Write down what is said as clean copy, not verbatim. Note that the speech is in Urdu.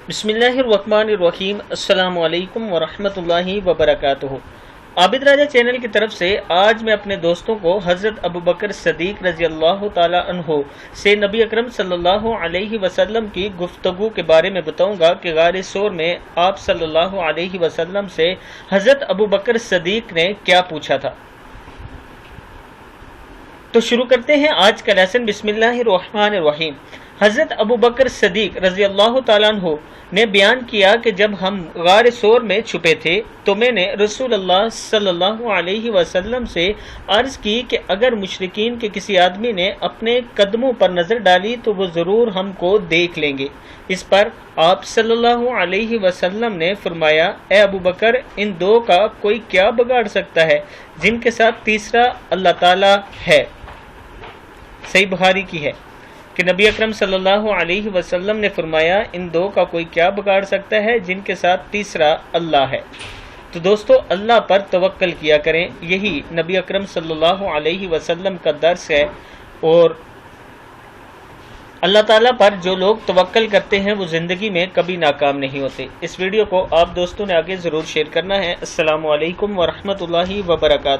بسم اللہ الرحمن الرحیم۔ السلام علیکم ورحمۃ اللہ وبرکاتہ۔ عابد راجہ چینل کی طرف سے آج میں اپنے دوستوں کو حضرت ابوبکر صدیق رضی اللہ تعالی عنہ سے نبی اکرم صلی اللہ علیہ وسلم کی گفتگو کے بارے میں بتاؤں گا کہ غار ثور میں آپ صلی اللہ علیہ وسلم سے حضرت ابوبکر صدیق نے کیا پوچھا تھا۔ تو شروع کرتے ہیں آج کا لیسن۔ بسم اللہ الرحمن الرحیم۔ حضرت ابوبکر صدیق رضی اللہ تعالیٰ عنہ نے بیان کیا کہ جب ہم غار ثور میں چھپے تھے تو میں نے رسول اللہ صلی اللہ علیہ وسلم سے عرض کی کہ اگر مشرکین کے کسی آدمی نے اپنے قدموں پر نظر ڈالی تو وہ ضرور ہم کو دیکھ لیں گے۔ اس پر آپ صلی اللہ علیہ وسلم نے فرمایا، اے ابوبکر، ان دو کا کوئی کیا بگاڑ سکتا ہے جن کے ساتھ تیسرا اللہ تعالیٰ ہے۔ صحیح بخاری کی ہے کہ نبی اکرم صلی اللہ علیہ وسلم نے فرمایا، ان دو کا کوئی کیا بگاڑ سکتا ہے جن کے ساتھ تیسرا اللہ ہے۔ تو دوستو، اللہ پر توکل کیا کریں، یہی نبی اکرم صلی اللہ علیہ وسلم کا درس ہے، اور اللہ تعالیٰ پر جو لوگ توکل کرتے ہیں وہ زندگی میں کبھی ناکام نہیں ہوتے۔ اس ویڈیو کو آپ دوستوں نے آگے ضرور شیئر کرنا ہے۔ السلام علیکم ورحمۃ اللہ وبرکاتہ۔